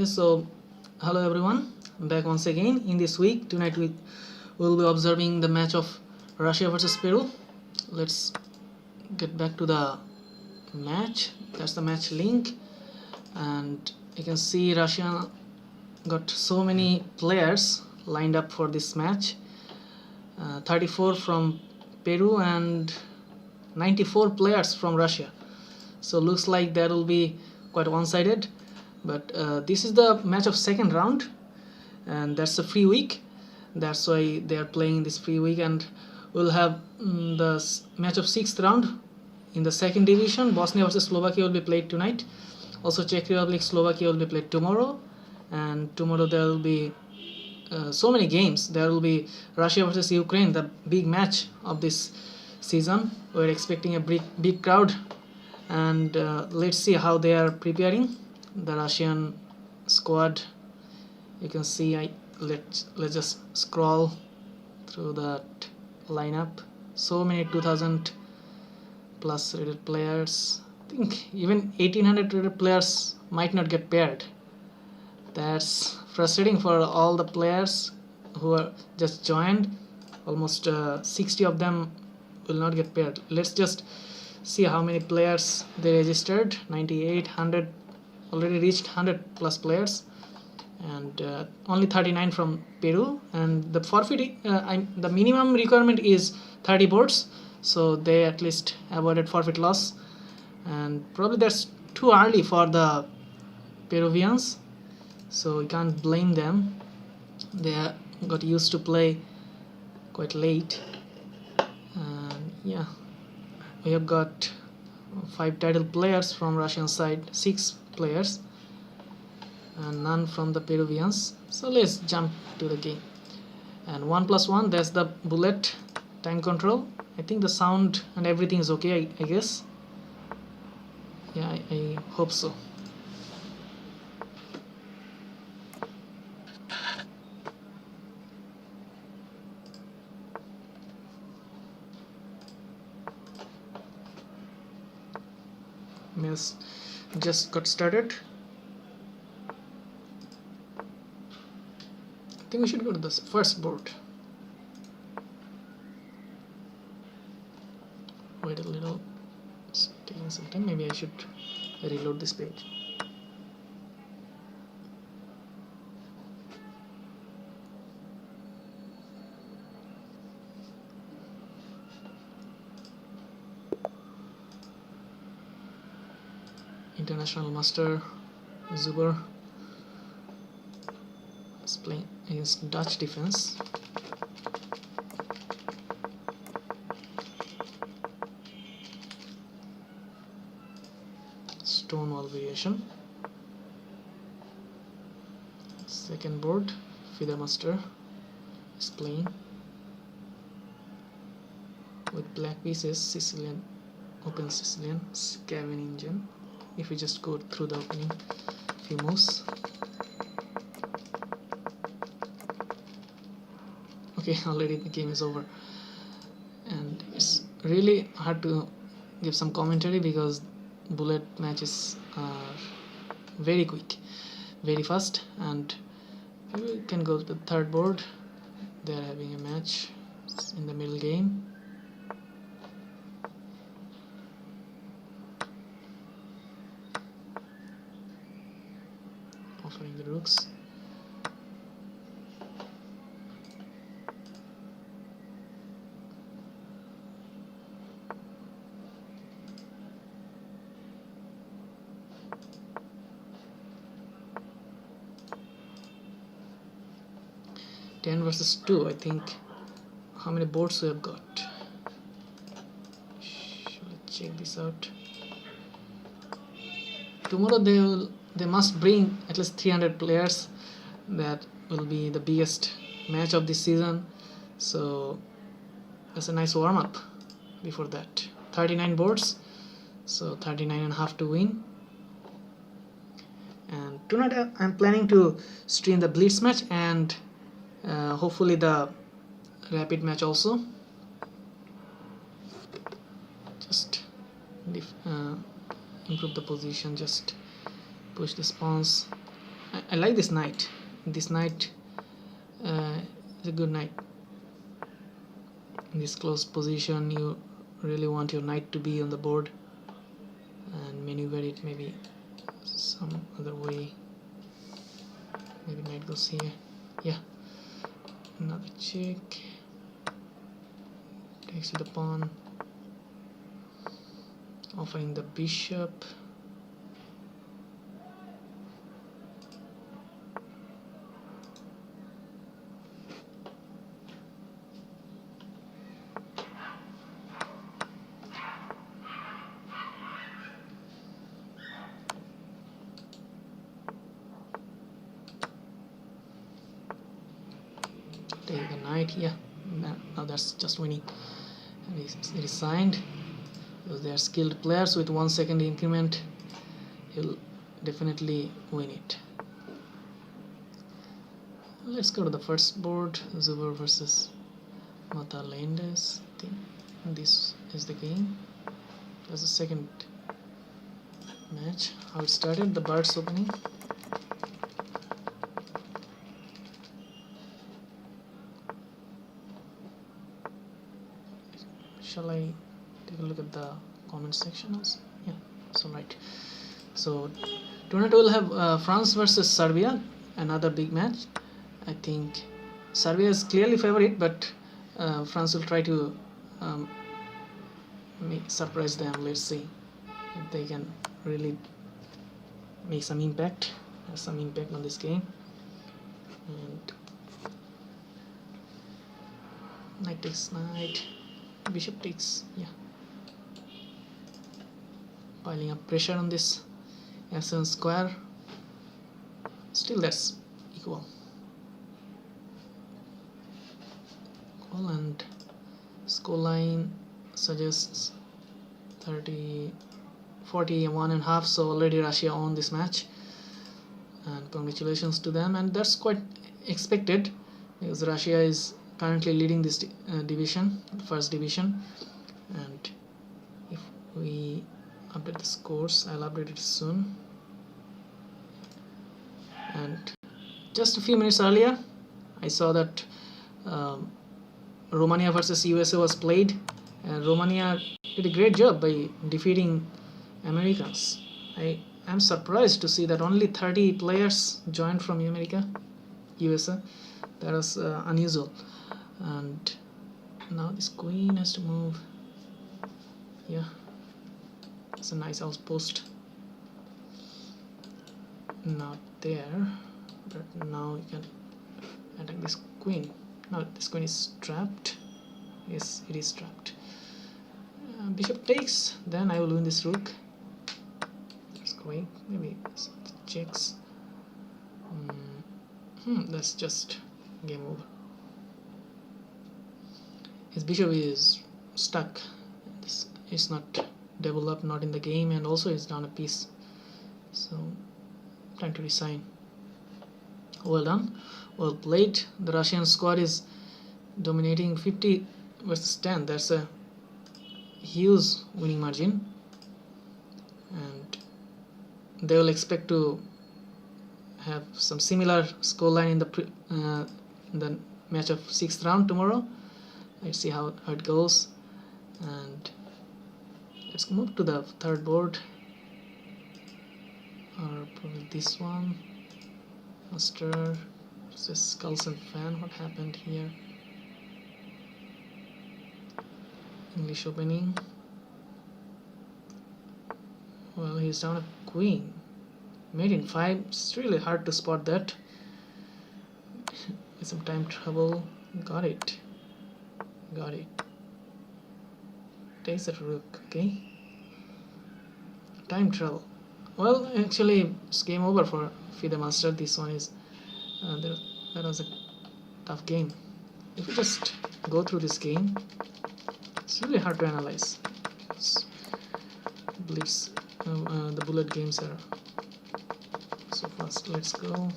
Okay, so hello everyone, I'm back once again. In this week, tonight we will be observing the match of Russia versus Peru. Let's get back to the match. That's the match link, and you can see Russia got so many players lined up for this match. 34 from Peru and 94 players from Russia. So looks like that will be quite one-sided. But this is the match of second round, and that's a free week. That's why they are playing this free week, and we'll have the match of sixth round in the second division. Bosnia versus Slovakia will be played tonight. Also Czech Republic Slovakia will be played tomorrow, and tomorrow there will be so many games. There will be Russia versus Ukraine, the big match of this season. We're expecting a big crowd, and let's see how they are preparing. The Russian squad, you can see. Let's just scroll through that lineup. So many 2000 plus rated players. I think even 1800 rated players might not get paired. That's frustrating for all the players who are just joined. Almost 60 of them will not get paired. Let's just see how many players they registered. 98, 100, already reached 100 plus players, and only 39 from Peru. And the forfeit, the minimum requirement is 30 boards, so they at least avoided forfeit loss. And probably that's too early for the Peruvians, so we can't blame them. They got used to play quite late. And yeah, we have got 5 title players from Russian side, 6 players, and none from the Peruvians. So let's jump to the game. And 1+1, that's the bullet time control. I think the sound and everything is okay, I guess. Yeah, I hope so. Yes, just got started. I think we should go to the first board. Wait a little, it's taking some time. Maybe I should reload this page. International Master Zuber is playing against Dutch defense. Stonewall variation. Second board, Master is playing with black pieces, Sicilian, open Sicilian, Scavin engine. If we just go through the opening few moves. Okay, already the game is over, and it's really hard to give some commentary because bullet matches are very quick, very fast. And we can go to the third board. They are having a match in the middle game. Offering the rooks. Ten versus 2. I think. How many boards we have got? Should I check this out? Tomorrow they must bring at least 300 players. That will be the biggest match of this season. So that's a nice warm up before that. 39 boards, so 39.5 to win. And tonight I'm planning to stream the Blitz match and hopefully the Rapid match also. Just improve the position, just push the spawns. I like this knight. This knight is a good knight. In this close position, you really want your knight to be on the board and maneuver it maybe some other way. Maybe knight goes here. Yeah. Another check. Takes with the pawn. Offering the bishop. Take the knight. Yeah. Now that's just winning. And it is signed. Because they are skilled players with 1 second increment, he'll definitely win it. Let's go to the first board. Zuber versus Matalendes. I think this is the game. That's the second match. How it started, the birds opening. Shall I take a look at the comment section also? Yeah, that's alright. So tonight we'll have France versus Serbia, another big match. I think Serbia is clearly favorite, but France will try to surprise them. Let's see if they can really make some impact, have some impact on this game. And knight takes knight, bishop takes, yeah. Piling up pressure on this F7 square. Still that's equal. And scoreline suggests 41 and a half, so already Russia won this match, and congratulations to them. And that's quite expected because Russia is currently leading this division, first division. And if we update the scores, I'll update it soon. And just a few minutes earlier I saw that Romania versus USA was played, and Romania did a great job by defeating Americans. I am surprised to see that only 30 players joined from USA. That was unusual. And now this queen has to move. Yeah, it's a nice outpost. Not there, but now you can attack this queen. Now this queen is trapped. Yes, it is trapped. Bishop takes, then I will win this rook. That's great. Maybe checks. That's just game over. His bishop is stuck. This is not developed, not in the game, and also it's down a piece. So time to resign. Well done, well played. The Russian squad is dominating 50 versus 10. That's a huge winning margin, and they will expect to have some similar scoreline in the match of 6th round tomorrow. Let's see how it goes. And let's move to the third board, or probably this one. Master versus Skulls and Fan. What happened here? English opening. Well, he's down a queen. Made in 5. It's really hard to spot that. With some time trouble. Got it. Takes that rook. Okay. Time trouble. Well, actually, it's game over for FIDE Master. This one is that was a tough game. If you just go through this game, it's really hard to analyze. Blitz, the bullet games are so fast. Let's go.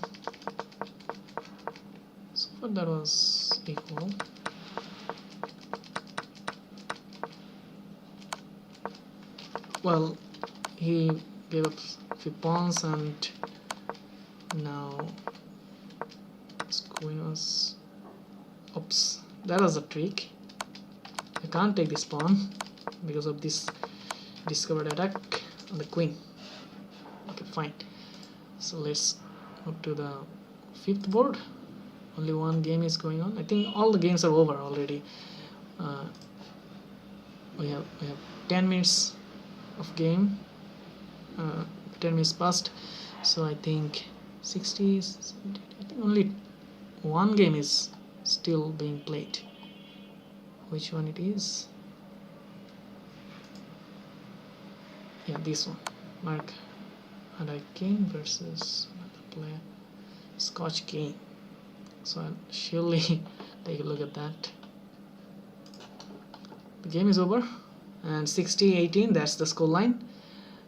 So far that was equal. Well, he gave up 5 pawns and Now it's going us. Oops, that was a trick. I can't take this pawn because of this discovered attack on the queen. Okay, fine. So let's move to the fifth board. Only one game is going on. I think all the games are over already. We have 10 minutes of game. 10 minutes past. So I think 60. 70, I think only one game is still being played. Which one it is? Yeah, this one. Mark Hadai King versus another player, Scotch King. So I'll surely take a look at that. The game is over, and 60-18, that's the score line.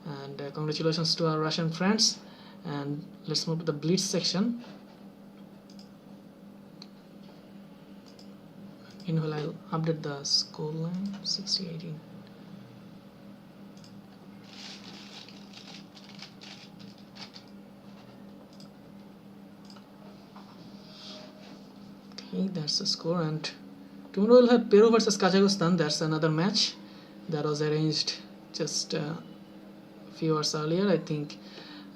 And congratulations to our Russian friends. And let's move to the blitz section. Meanwhile, I'll update the score line. 60-18. Okay, that's the score. And tomorrow we'll have Peru versus Kazakhstan. That's another match that was arranged just a few hours earlier. I think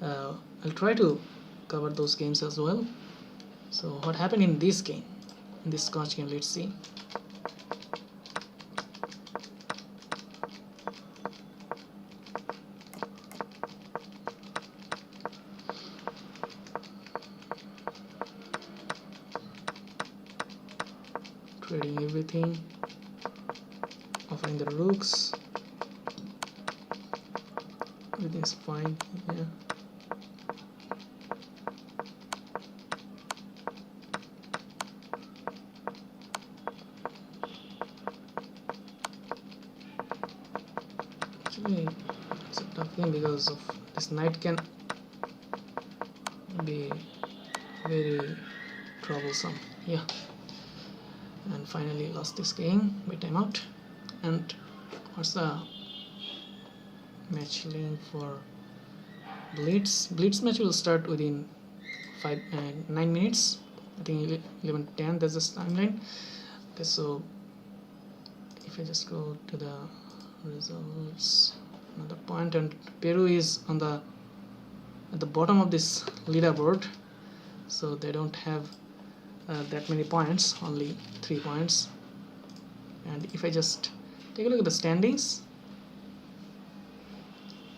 I'll try to cover those games as well. So what happened in this game, in this Scotch game, let's see. Trading everything, offering the rooks. Everything's fine. Yeah. Actually, it's a tough game because of this knight can be very troublesome. Yeah. And finally lost this game by timeout. And what's the match link for blitz match will start within 9 minutes. I think 11:10, that's the timeline. Okay, so if I just go to the results, another point, and Peru is at the bottom of this leaderboard, so they don't have that many points, only 3 points. And if I just take a look at the standings,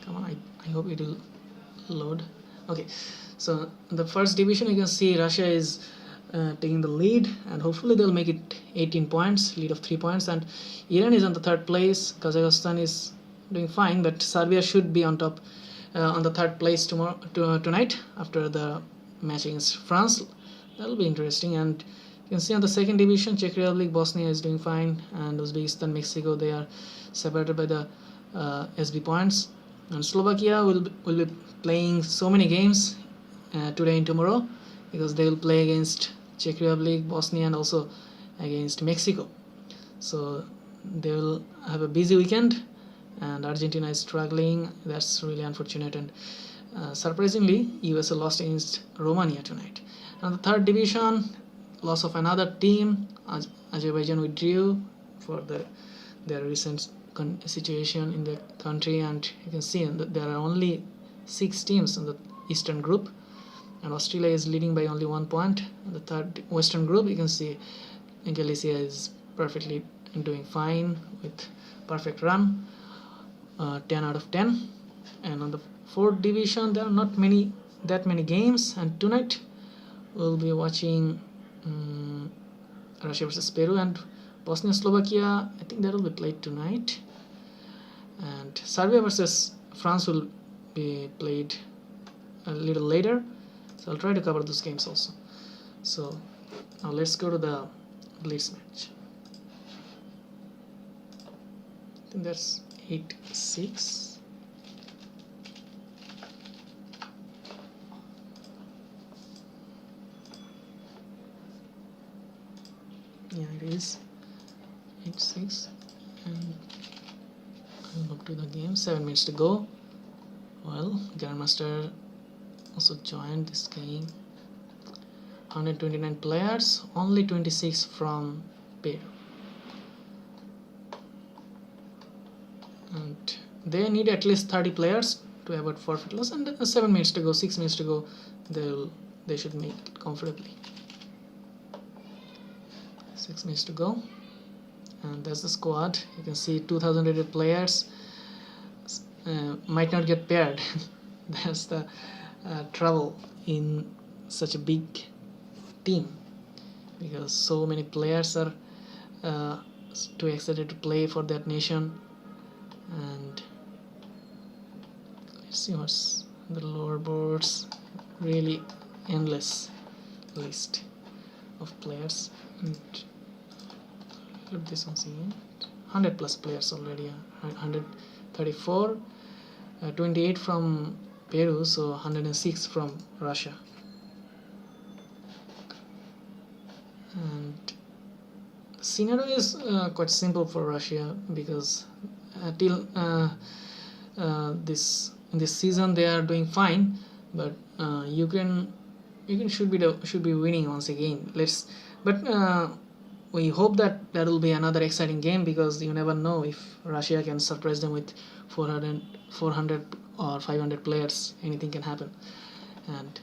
come on, I hope it will load. Okay, so in the first division you can see Russia is taking the lead, and hopefully they'll make it 18 points, lead of 3 points. And Iran is on the third place. Kazakhstan is doing fine, but Serbia should be on top, on the third place tonight after the match against France. That'll be interesting. And you can see on the second division, Czech Republic, Bosnia is doing fine, and Uzbekistan, Mexico, they are separated by the SB points. And Slovakia will be playing so many games today and tomorrow, because they will play against Czech Republic, Bosnia, and also against Mexico. So they will have a busy weekend, and Argentina is struggling. That's really unfortunate. And surprisingly, USA lost against Romania tonight. And the third division, loss of another team. Azerbaijan withdrew for their recent situation in the country, and you can see that there are only 6 teams in the Eastern group, and Australia is leading by only 1 point. In the third Western group, you can see Galicia is perfectly doing fine with perfect run, 10 out of 10. And on the fourth division, there are not that many games, and tonight we'll be watching Russia versus Peru, and Bosnia Slovakia, I think that will be played tonight. And Serbia versus France will be played a little later, so I'll try to cover those games also. So now let's go to the blitz match. I think that's 8-6. Yeah, it is 8-6, and I'll look to the game. 7 minutes to go. Well, Grandmaster also joined this game. 129 players, only 26 from Peru. And they need at least 30 players to avoid forfeit loss, and 7 minutes to go, 6 minutes to go, they should make it comfortably. 6 minutes to go, and that's the squad. You can see 2000 rated players might not get paired. That's the trouble in such a big team, because so many players are too excited to play for that nation. And let's see what's the lower boards. Really endless list of players. And look this one, see 100 plus players already. 134, 28 from Peru, so 106 from Russia. And the scenario is quite simple for Russia, because till this season they are doing fine, but Ukraine should be winning once again. We hope that will be another exciting game, because you never know if Russia can surprise them with 400 or 500 players. Anything can happen. And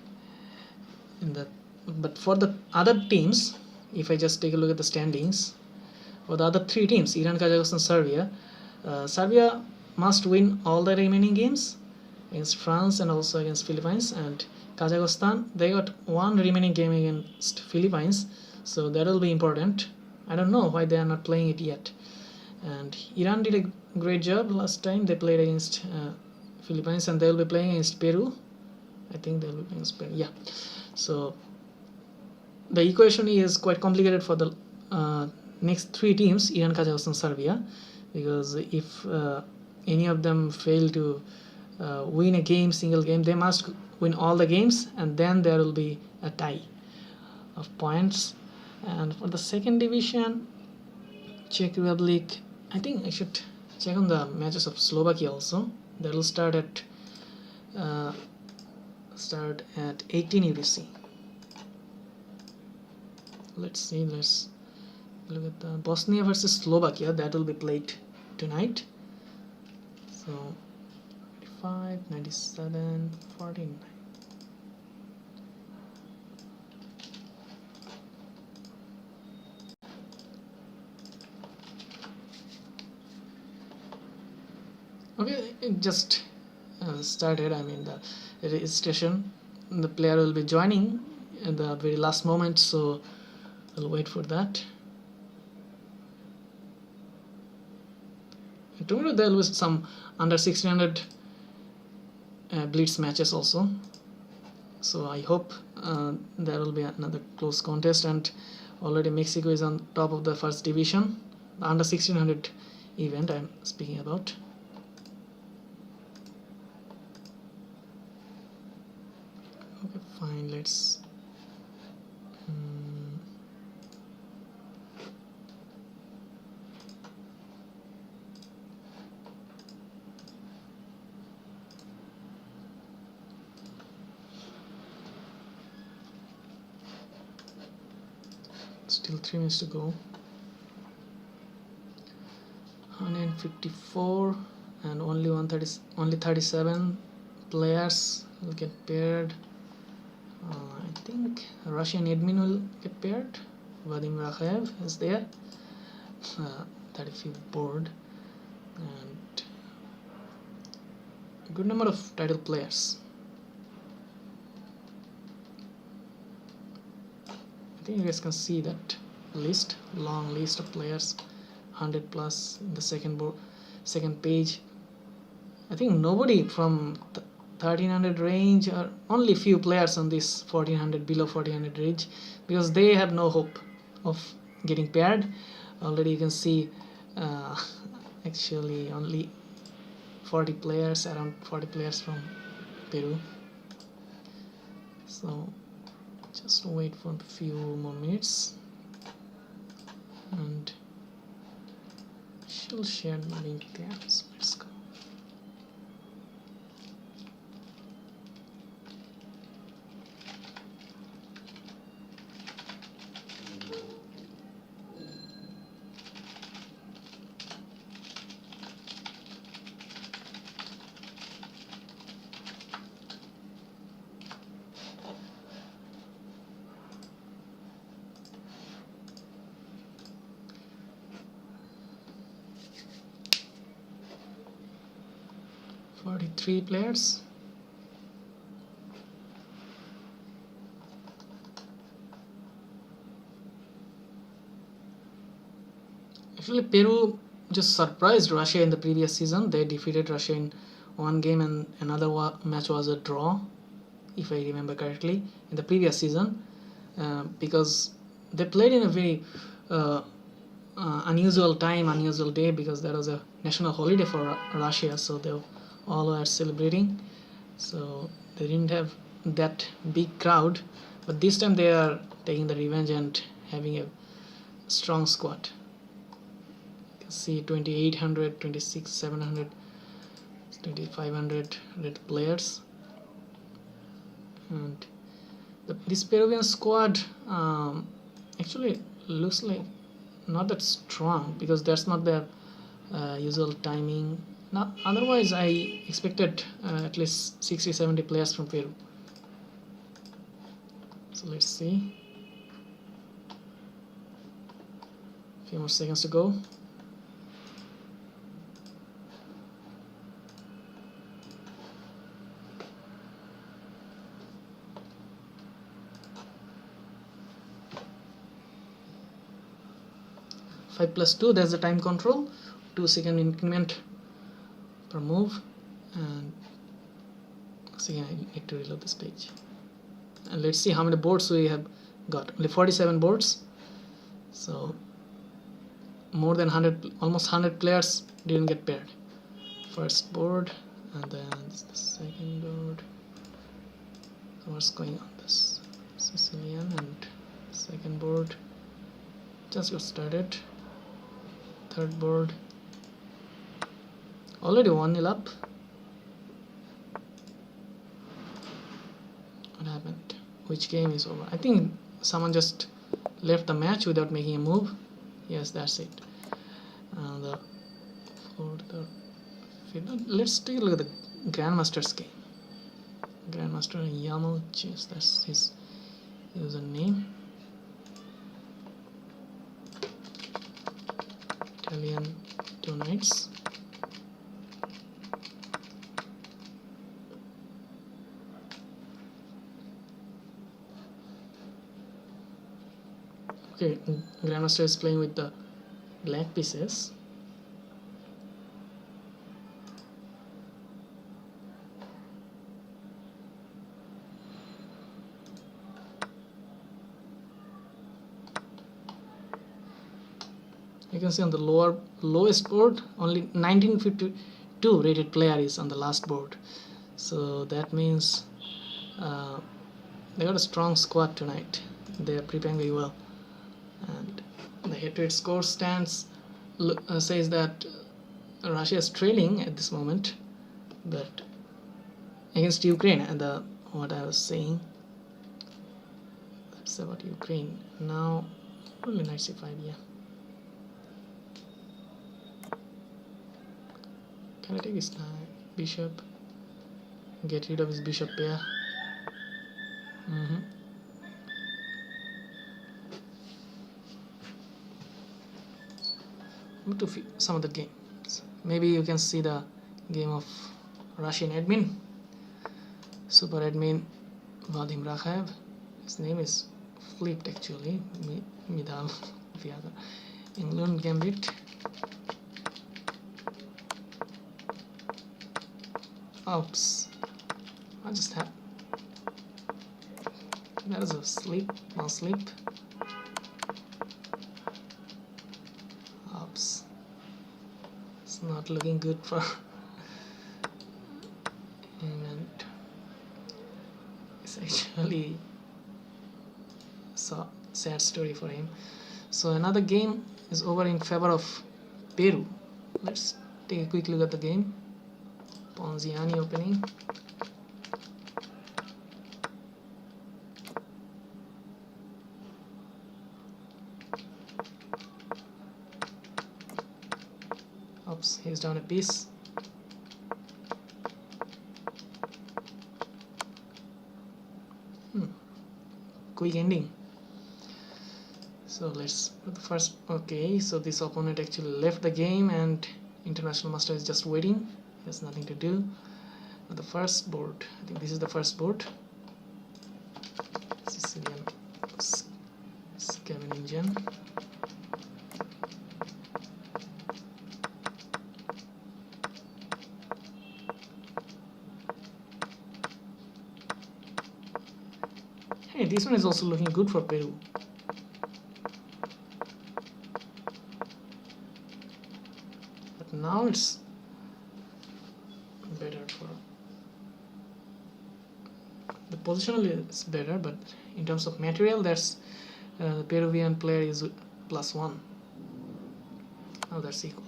but for the other teams, if I just take a look at the standings for the other three teams, Iran, Kazakhstan, Serbia, Serbia must win all the remaining games against France and also against Philippines, and Kazakhstan, they got one remaining game against Philippines, so that will be important. I don't know why they are not playing it yet. And Iran did a great job last time they played against Philippines, and they will be playing against Peru. I think they will be playing against Peru. Yeah. So the equation is quite complicated for the next three teams, Iran, Kazakhstan, Serbia, because if any of them fail to win a game, single game, they must win all the games, and then there will be a tie of points. And for the second division, Czech Republic, I think I should check on the matches of Slovakia also. That will start at 18 UTC. Let's look at the Bosnia versus Slovakia. That will be played tonight. So 95, 97, 49. Okay, it just started. I mean, the registration. The player will be joining at the very last moment, so I'll wait for that. And tomorrow there will be some under 1600 blitz matches also. So I hope there will be another close contest. And already Mexico is on top of the first division, the under 1600 event I'm speaking about. Okay, fine, let's still 3 minutes to go. 154 and only 37 players will get paired. I think Russian admin will get paired. Vadim Rakhaev is there. 35th board, and a good number of title players. I think you guys can see that list, long list of players, 100 plus in the second page. I think nobody from 1300 range, or only few players on this 1400, below 1400 range, because they have no hope of getting paired. Already you can see actually only 40 players, around 40 players from Peru. So just wait for a few more minutes, and she'll share the link there. So let's go. 43 players. Actually, Peru just surprised Russia in the previous season. They defeated Russia in one game, and another match was a draw, if I remember correctly, in the previous season, because they played in a very unusual time, unusual day, because that was a national holiday for Russia, so they all were celebrating. So they didn't have that big crowd, but this time they are taking the revenge and having a strong squad. You can see 2800, 26, 700, 2500 players, and this Peruvian squad actually looks like not that strong, because that's not their usual timing. Now, otherwise I expected at least 60-70 players from Peru. So let's see, a few more seconds to go. Five plus 2, that's the time control, 2-second increment per move. And again, I need to reload this page, and let's see how many boards we have got. Only 47 boards, so more than 100, almost 100 players didn't get paired. First board, and then the second board. So what's going on? This Sicilian, and second board just got started. Third board, already 1-0 up. What happened? Which game is over? I think someone just left the match without making a move. Yes, that's it. The fourth, fifth. Let's take a look at the Grandmaster's game. Grandmaster Yamuchis, that's his username. Italian 2 knights. Okay, Grandmaster is playing with the black pieces. You can see on the lowest board, only 1952 rated player is on the last board. So that means they got a strong squad tonight. They are preparing very well. And the head-to-head score stands says that Russia is trailing at this moment, but against Ukraine, and what I was saying, that's about Ukraine. Now only knight c5, yeah. Can I take his bishop, get rid of his bishop pair? To some of the games. Maybe you can see the game of Russian admin, super admin Vadim Rakhaev. His name is flipped actually. Midal Viaga. England Gambit. Oops. I just have. That is a sleep. One sleep. Oops. It's not looking good for him, and it's actually a sad story for him. So another game is over in favor of Peru. Let's take a quick look at the game. Ponziani opening. Oops, he's down a piece. Quick ending. So let's put the first. Okay, so this opponent actually left the game, and international master is just waiting. He has nothing to do. the first board. I think this is the first board. Sicilian Scandinavian. Hey, this one is also looking good for Peru. But now it's better for the positional is better, but in terms of material, that's the Peruvian player is +1. Now that's equal.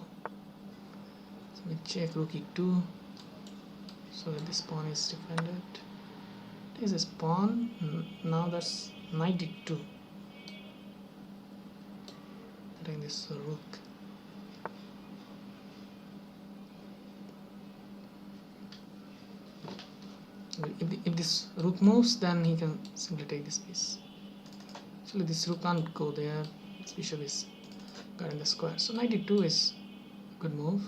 So we check rook e2 so that this pawn is defended. This is pawn. Now that's knight d2. Attacking this rook. If this rook moves, then he can simply take this piece. Actually, this rook can't go there. This bishop is guarding the square. So knight d2 is a good move.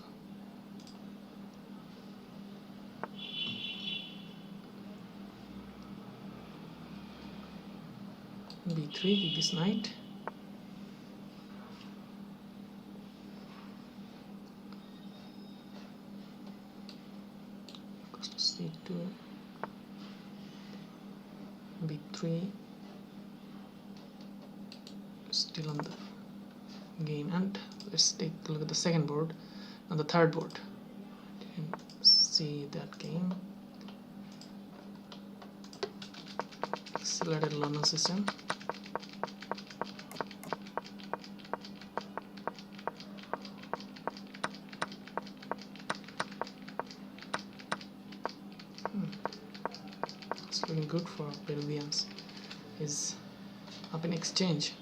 b3, kick this knight. Goes to c2. b3. Still on the game. And let's take a look at the second board and the third board. Didn't see that game. Accelerated London system. It's looking good for Peruvians. Is up in exchange.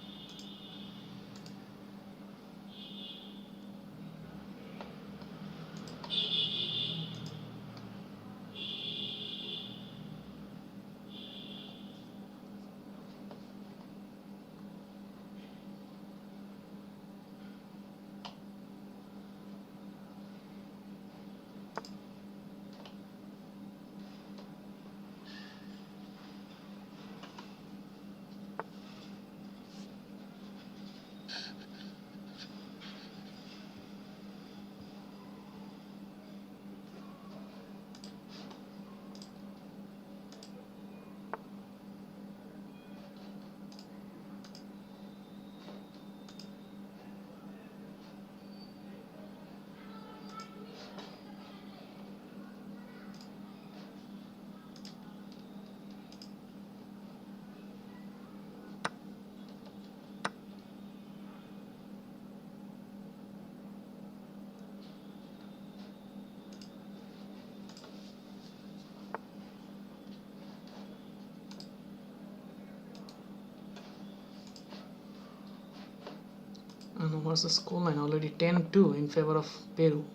And what's the scoreline? Already 10-2 in favor of Peru.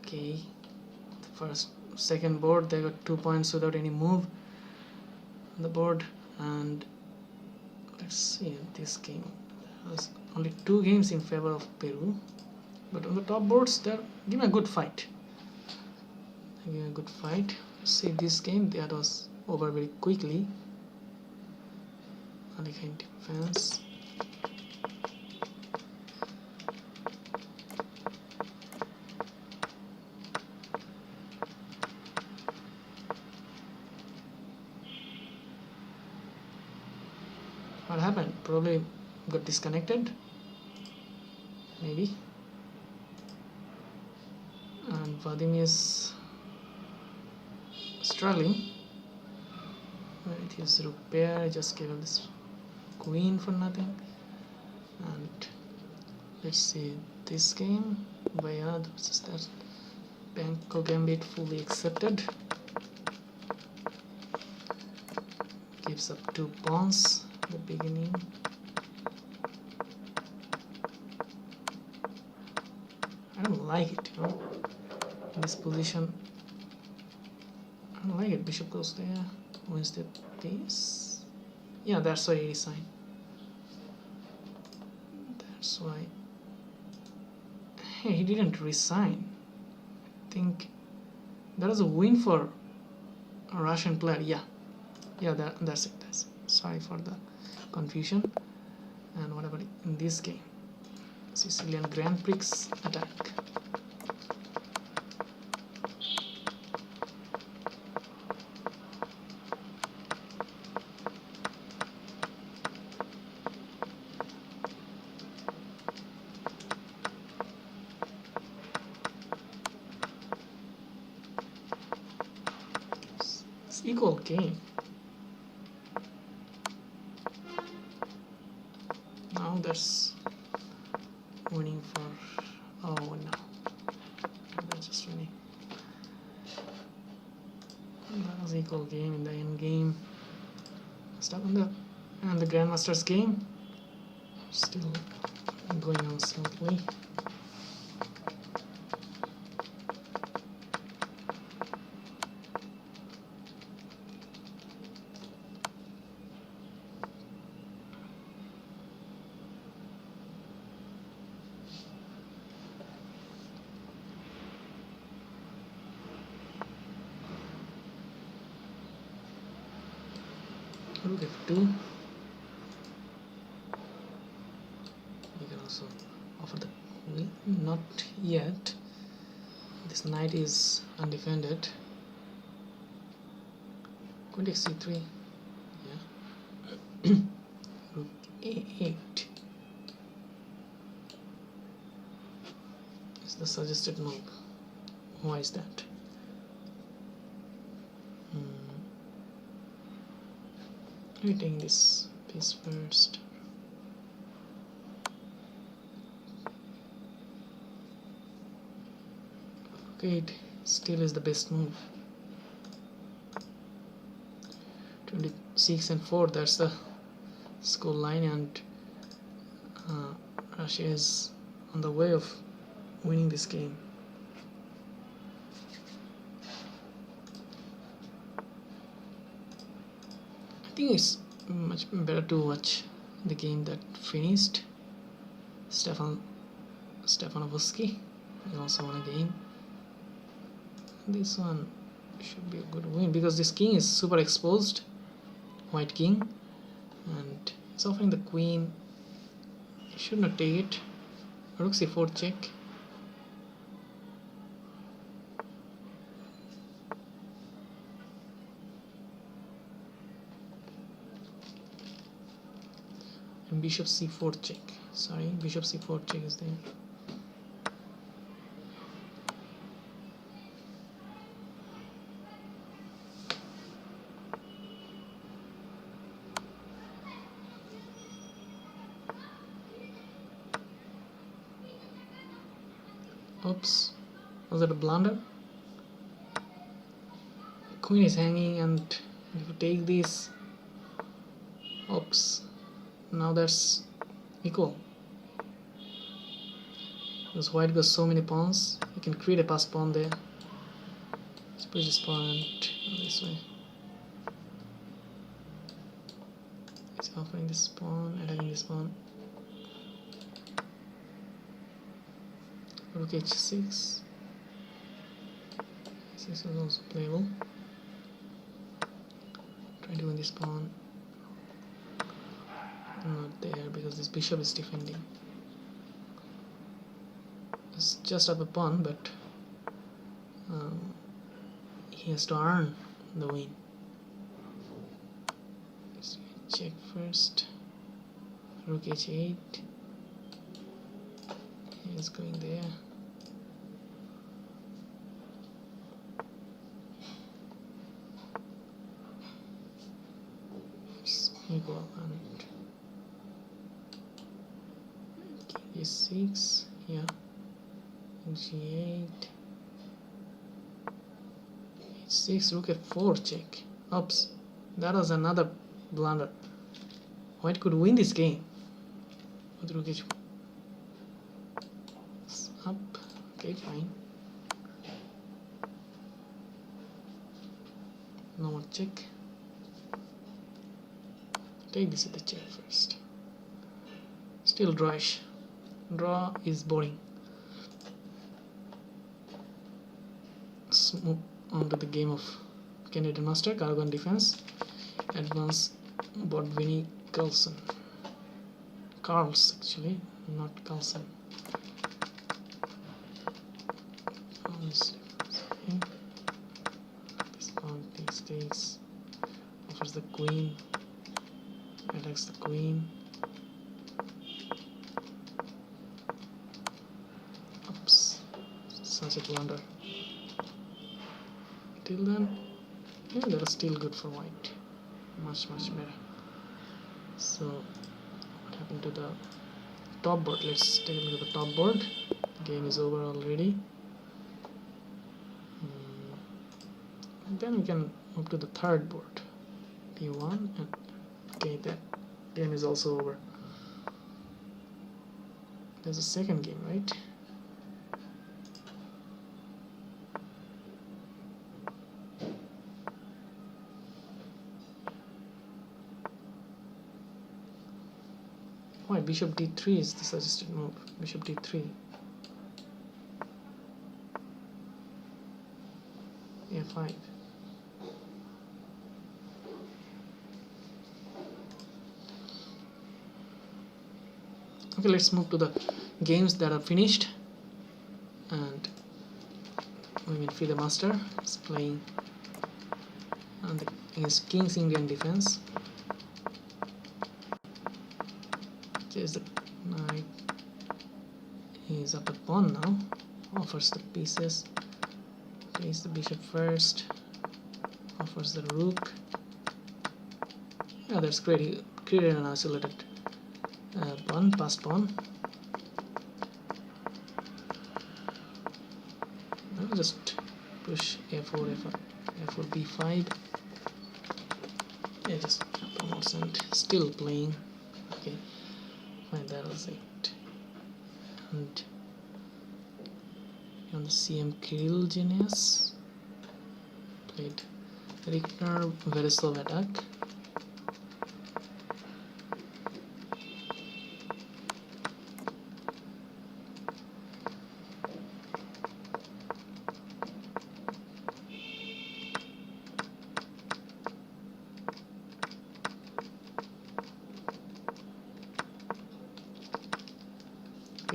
Okay, second board they got 2 points without any move on the board. And let's see, this game has only 2 games in favor of Peru, but on the top boards they're giving a good fight. See, this game that was over very quickly. Again, defense. What happened? Probably got disconnected. Maybe. And Vadim is struggling. Right, his rook pair. I just gave up this queen for nothing. And let's see this game. Bayard versus that. Banco Gambit fully accepted. Gives up 2 pawns at the beginning. I don't like it, you know. In this position, I don't like it. Bishop goes there. Wins the piece. Yeah, that's why he resigned. That's why. Hey, he didn't resign. I think That is a win for a Russian player. Yeah, that's it. Sorry for the confusion. And what about in this game? Sicilian Grand Prix attack. It's equal game. Now that's winning for, oh no, that's just winning. That was equal game in the end game. Stuck on the Grandmaster's game still going on smoothly. Rook f2. We can also offer the queen. Not yet. This knight is undefended. Queen takes c3. Yeah. Rook a8 is the suggested move. Why is that? Let me take this piece first. Okay, it still is the best move. 26 and 4, that's the score line, and Russia is on the way of winning this game. I think it's much better to watch the game that finished. Stefanovski also won a game. This one should be a good win because this king is super exposed, white king, and it's offering the queen. You should not take it. Rook c4 check. And bishop c4 check. Sorry, bishop c4 check is there. Oops, was that a blunder? Queen is hanging, and if you take this, oops, now that's equal. Because white goes so many pawns, you can create a passed pawn there. Let's push this pawn this way. It's offering this pawn, attacking this pawn. Rook h6. This is also playable. Trying to win this pawn. Not there because this bishop is defending. It's just up a pawn, but he has to earn the win. Let's check first. Rook h8. He's going there. It's equal, and king e6, yeah, g8, h6, rook f4 check. Oops, that was another blunder. White could win this game with rook h4. Up, okay, fine. No more check. Take this at the check first. Still drawish. Draw is boring. onto the game of Canadian Master, Cargon Defense, Advance Bodvini Carlson. Carls actually, not Carlson. Okay. This pawn takes, offers the queen, attacks the queen. Oops, such a blunder. Till then, yeah, that was still good for white. Much better. So what happened to the top board? Let's take a look at the top board. Game is over already. Then we can move to the third board, P1, and okay, that game is also over. There's a second game, right? Why bishop d3 is the suggested move? Bishop d3. a5. Okay, let's move to the games that are finished, and we will see the master is playing against King's Indian Defense. There's the knight. He's up a pawn now. Offers the pieces. Takes the bishop first. Offers the rook. Yeah, that's great. He created an isolated pawn, passed pawn. Now just push a4, a4, b5. Yeah, just promotes and still playing. Okay, fine, that was it. And on the CM Kirill Genius played Richter Veresov attack.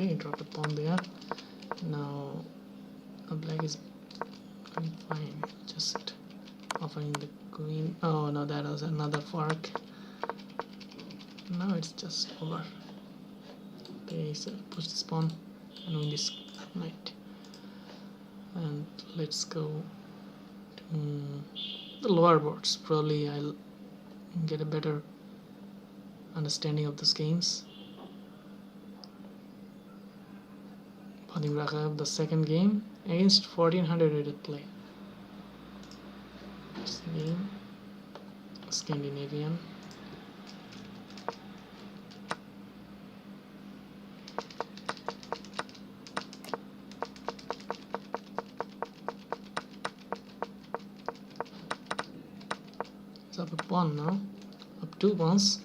Okay, drop a pawn there. Now black is going fine, just offering the queen. Oh no, that was another fork. Now it's just over. Okay, so push this pawn and win this knight. And let's go to the lower boards. Probably I'll get a better understanding of these games. Vadim Rakhaev, the second game against 1400 rated play. This game, Scandinavian. It's up a pawn now, up 2 pawns.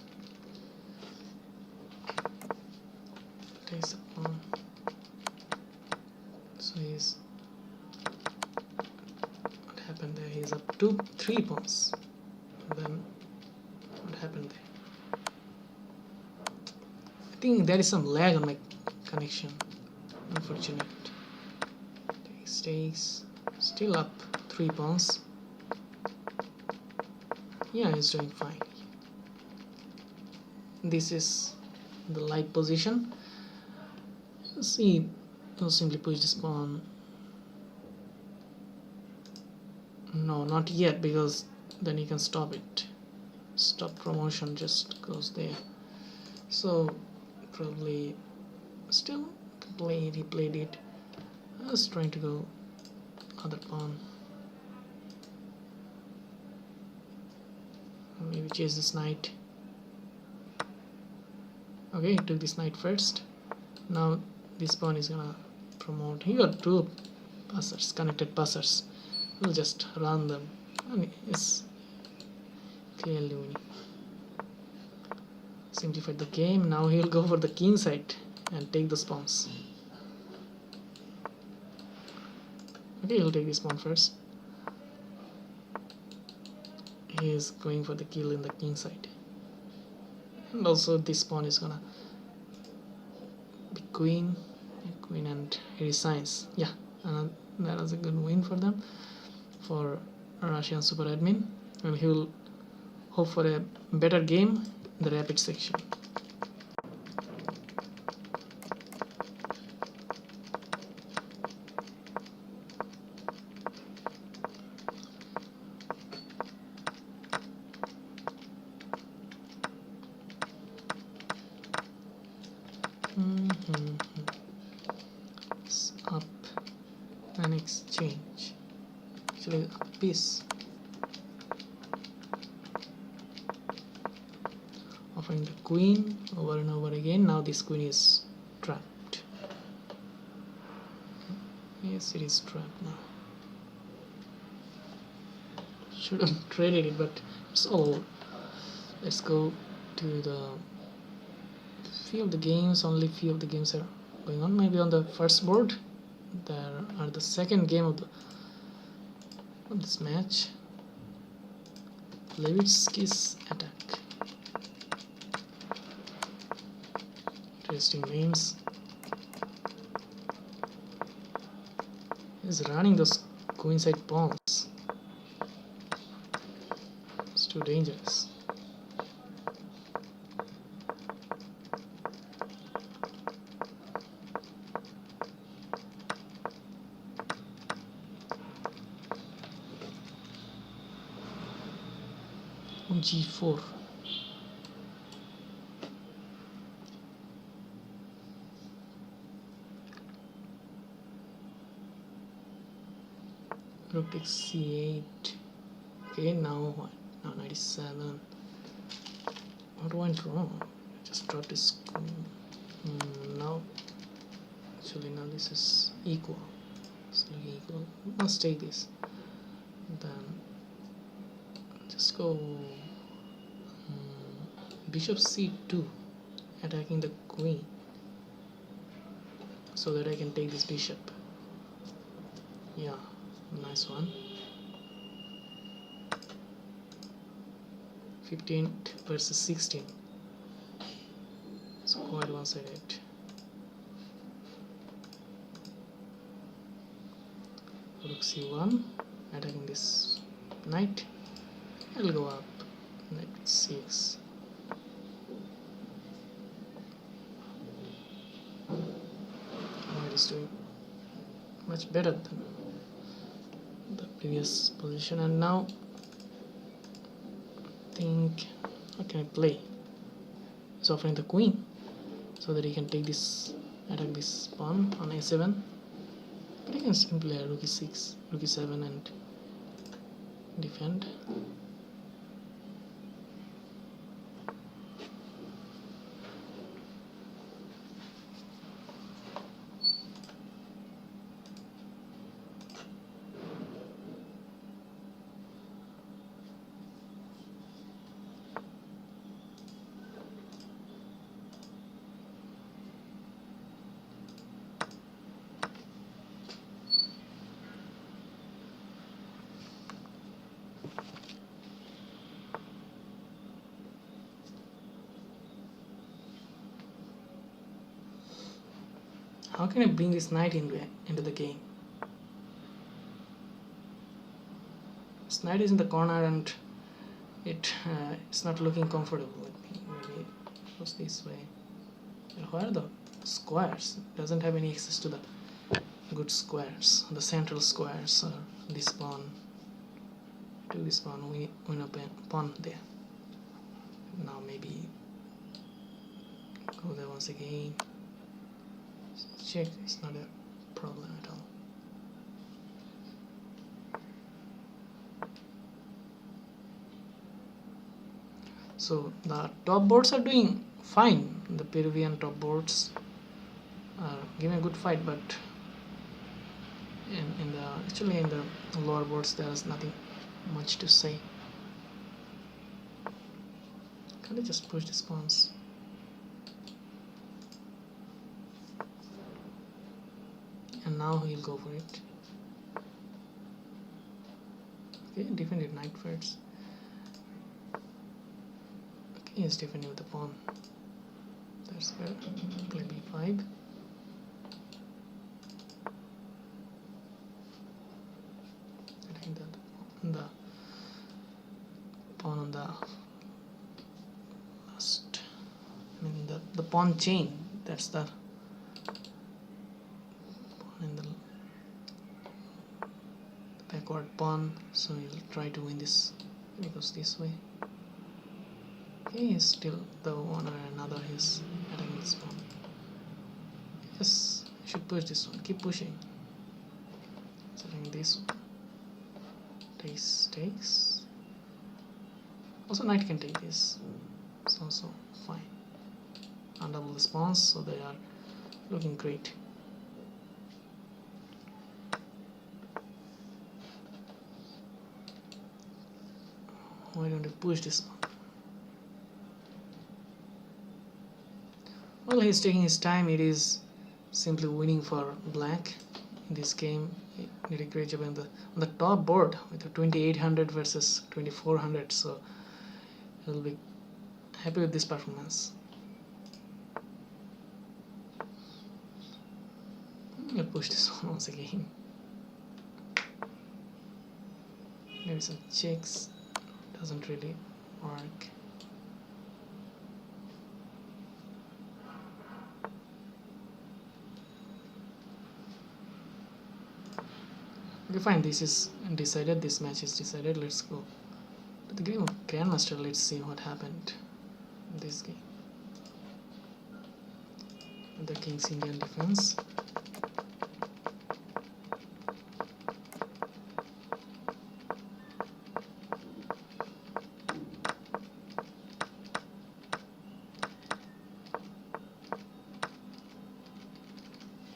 Takes a pawn. So he's, what happened there? He's up 3 pawns. And then what happened there? I think there is some lag on my connection. Unfortunate. Takes, still up 3 pawns. Yeah, he's doing fine. This is the light position. See, he'll simply push this pawn. No, not yet, because then he can stop it. Stop promotion just goes there. So probably still he played it. I was trying to go other pawn. Maybe chase this knight. Okay, he took this knight first. Now this pawn is gonna promote. He got 2 passers, connected passers. We'll just run them, and it's clearly winning. Simplified the game. Now he'll go for the king side and take the pawns. Okay, he'll take this pawn first. he is going for the kill in the king side. And also this pawn is gonna be queen and he resigns. Yeah, and that was a good win for them, for Russian super admin, and he will hope for a better game in the rapid section. It's up and exchange, actually a piece, offering the queen over and over again. Now this queen is trapped. Yes, it is trapped now. Should have traded it, but it's all. Let's go to the few of the games. Only few of the games are going on. Maybe on the first board there are the second game of this match. Levitsky's attack. Interesting names. He's running those queenside pawns. It's too dangerous. G4. Rook takes c8. Okay, now what? Now 97. What went wrong? I just dropped this. Now, actually, now this is equal. It's looking equal. Let's take this. Then just go bishop c2, attacking the queen, so that I can take this bishop. Yeah, nice one. 15 versus 16. It's quite one-sided. Rook c1, attacking this knight. I'll go up. Knight c6. White is doing much better than the previous position, and now I think, what can I play? He's offering the queen so that he can take this, attack this pawn on a7. But he can simply play rook e6, rook e7 and defend. How can I bring this knight into the game? This knight is in the corner and it's not looking comfortable with me. Maybe it goes this way. And where are the squares? It doesn't have any access to the good squares, the central squares, or this pawn. To this pawn, we win a pawn there. Now maybe go there once again. Check, it's not a problem at all. So the top boards are doing fine. The Peruvian top boards are giving a good fight, but actually in the lower boards there is nothing much to say. Can't I just push these pawns? And now he'll go for it. Okay, defended knight first. He's defending with the pawn. That's good. Play b5. I think the pawn on the last, I mean the pawn chain, that's the pawn in the backward pawn, so he'll try to win this. He goes this way. Okay, he's still the one or another, he's attacking this pawn. Yes, you should push this one, keep pushing. So attacking this one. Takes. Also knight can take this. It's also fine. Undouble this pawns, so they are looking great. Why don't you push this one? Well, he's taking his time. It is simply winning for black in this game. He did a great job on the top board with the 2800 versus 2400, so he'll be happy with this performance. I'll push this one once again. Maybe some checks. Doesn't really work. Okay, fine. This is decided. This match is decided. Let's go to the game of Grandmaster. Let's see what happened in this game. The King's Indian defense.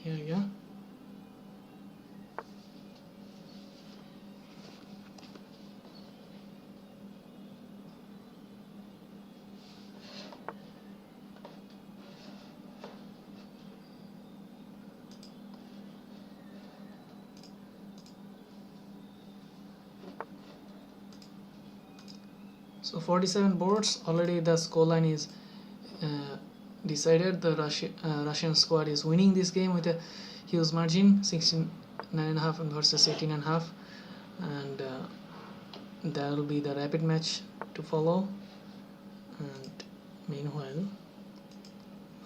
Here we go. So 47 boards already. The scoreline is decided. The Russian squad is winning this game with a huge margin, 69.5 versus 18.5, and there will be the rapid match to follow. And meanwhile,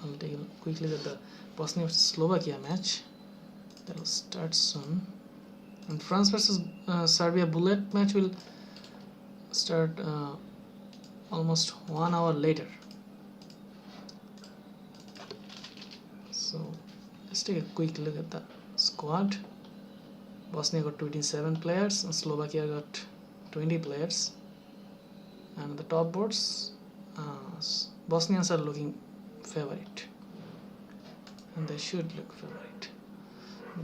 I'll take a quick look at the Bosnia versus Slovakia match that will start soon. And France versus Serbia bullet match will start almost 1 hour later. So let's take a quick look at the squad. Bosnia got 27 players and Slovakia got 20 players. And the top boards, Bosnians are looking favorite, and they should look favorite.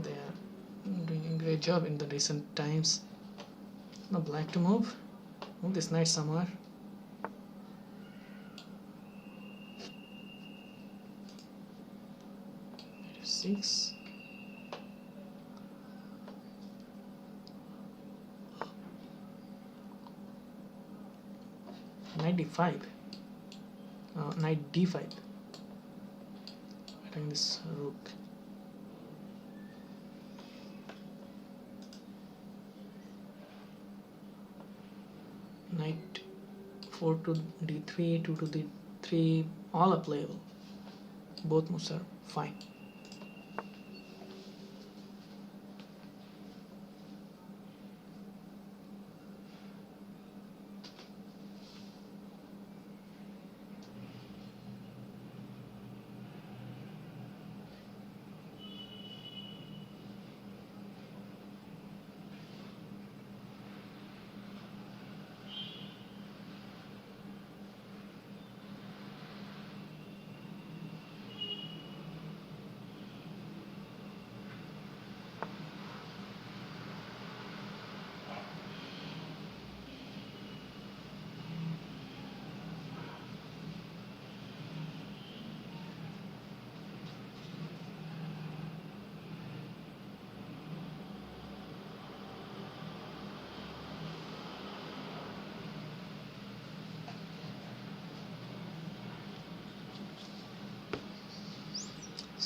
They are doing a great job in the recent times. Now black to move this knight somewhere. Six. Knight d5. Knight d5. Attacking this rook. Knight 4 to d3, 2 to d3, all are playable. Both moves are fine.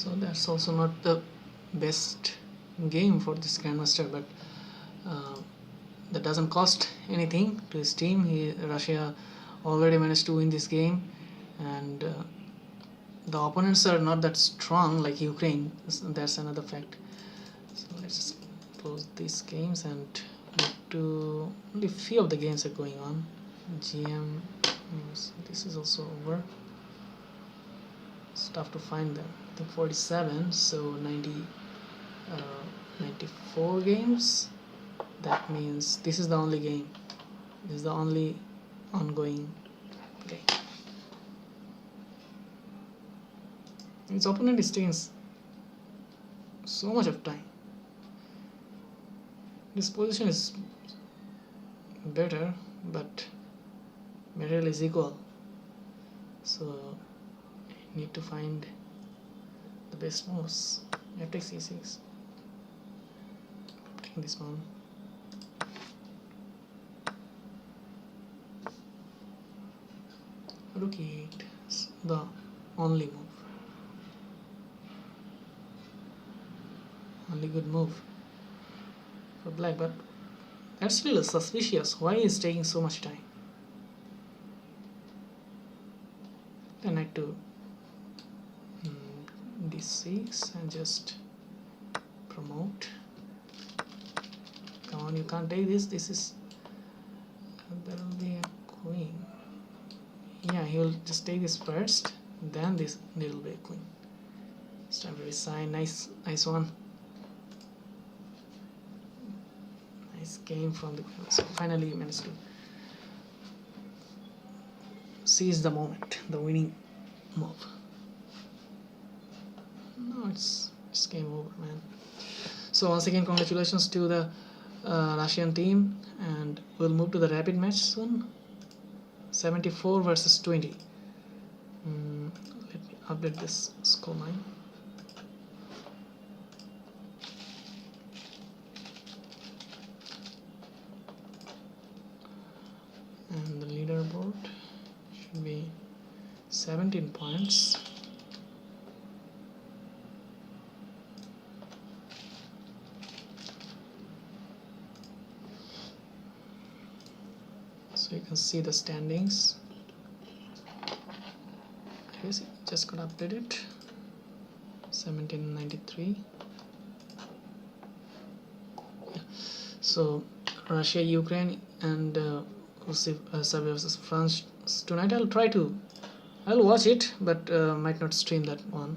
So that's also not the best game for this grandmaster, but uh, that doesn't cost anything to his team. Russia already managed to win this game, and the opponents are not that strong like Ukraine. That's another fact. So let's just close these games and move to only few of the games are going on. GM, this is also over. It's tough to find them. I think 47, so 94 games. That means this is the only game. This is the only ongoing game. Its opponent is taking so much of time. This position is better, but material is equal. So I need to find the best moves. F takes c6. Taking this one. Rook e8 is the only move. Only good move for black, but that's really suspicious. Why is it taking so much time? Then I to d6 and just promote. Come on, you can't take this. This is there will be a queen. Yeah, he will just take this first, then this there will be a queen. It's time to resign. Nice one. Nice game from the queen. So finally he managed to seize the moment, the winning move. No, it's game over, man. So once again, congratulations to the Russian team, and we'll move to the rapid match soon. 74 versus 20. Let me update this score line. And the leaderboard should be 17 points. So you can see the standings. I guess it just got updated. 1793. Yeah. So Russia, Ukraine, and Serbia versus France tonight. I'll watch it, but might not stream that one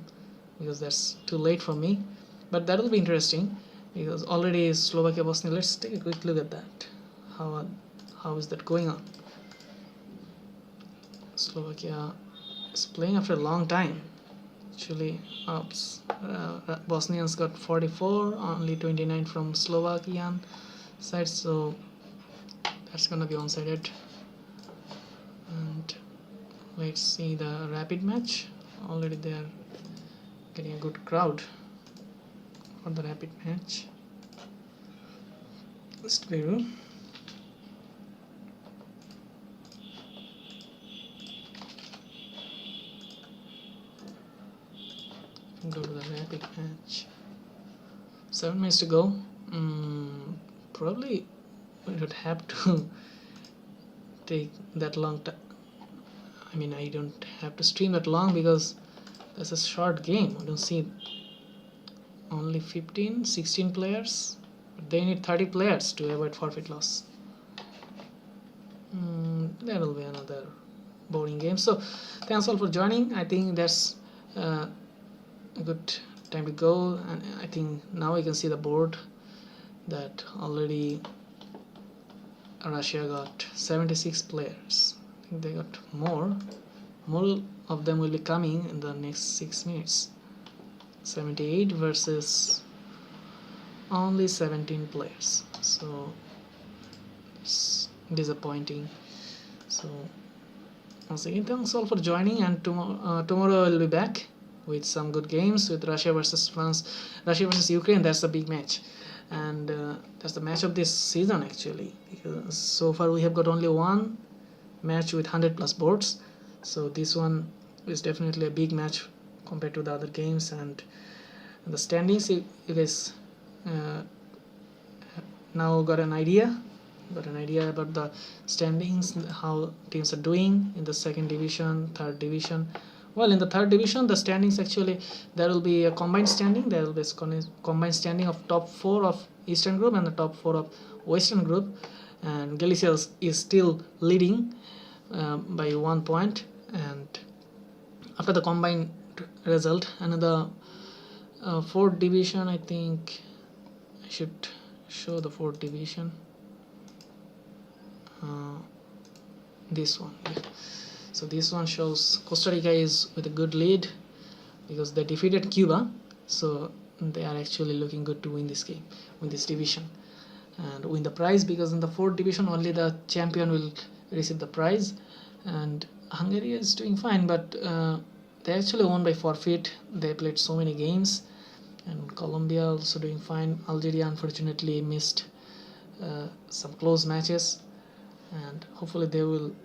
because that's too late for me. But that will be interesting because already Slovakia, Bosnia. Let's take a quick look at that. How is that going on? Slovakia is playing after a long time. Actually, Bosnians got 44, only 29 from Slovakian side, so that's gonna be one-sided. And let's see the rapid match. Already they are getting a good crowd for the rapid match. Let's Peru. Go to the rapid match. 7 minutes to go. Probably we would have to take that long time. I mean, I don't have to stream that long because that's a short game. I don't see only 16 players. But they need 30 players to avoid forfeit loss. That will be another boring game. So thanks all for joining. I think that's a good time to go, and I think now you can see the board that already Russia got 76 players. I think they got more of them will be coming in the next 6 minutes. 78 versus only 17 players, so it's disappointing. So once again, thanks all for joining, and tomorrow I'll be back with some good games with Russia versus France, Russia versus Ukraine. That's a big match, and that's the match of this season actually, because so far we have got only one match with 100+ boards. So this one is definitely a big match compared to the other games. And the standings, you guys now got an idea about the standings, how teams are doing in the second division, third division. Well, in the third division, the standings actually, there will be a combined standing. There will be a combined standing of top 4 of Eastern Group and the top 4 of Western Group. And Galicia is still leading by 1 point. And after the combined result, another fourth division, I think I should show the fourth division. This one, yeah. So this one shows Costa Rica is with a good lead because they defeated Cuba, so they are actually looking good to win this game, win this division, and win the prize, because in the fourth division only the champion will receive the prize. And Hungary is doing fine, but they actually won by forfeit. They played so many games. And Colombia also doing fine. Algeria unfortunately missed some close matches, and hopefully they will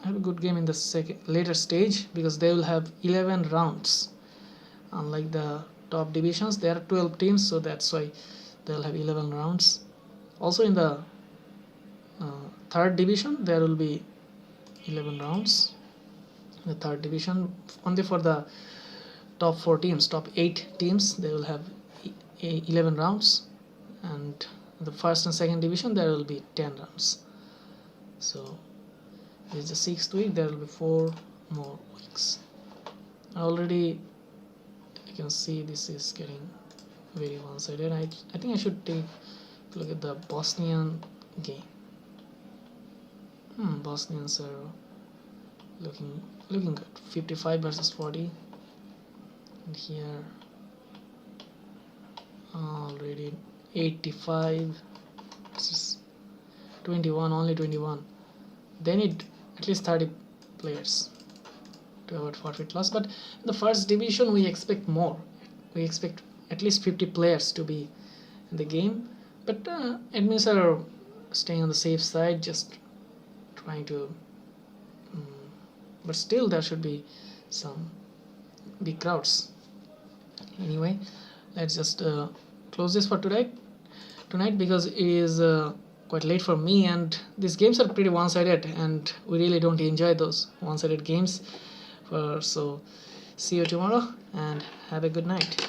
have a good game in the later stage, because they will have 11 rounds. Unlike the top divisions, there are 12 teams, so that's why they'll have 11 rounds. Also in the third division, there will be 11 rounds. In the third division, only for the top 4 teams, top 8 teams, they will have 11 rounds, and the first and second division there will be 10 rounds. So it's the 6th week, there will be 4 more weeks. Already you can see this is getting very one-sided. I think I should take a look at the Bosnian game. Bosnians are looking good. 55 versus 40. And here already 85 versus 21, only 21. They need at least 30 players to avoid forfeit loss. But in the first division we expect more. We expect at least 50 players to be in the game. But admins are staying on the safe side, just trying to but still there should be some big crowds. Anyway, let's just close this for tonight, because it is quite late for me, and these games are pretty one-sided, and we really don't enjoy those one-sided games. So see you tomorrow, and have a good night.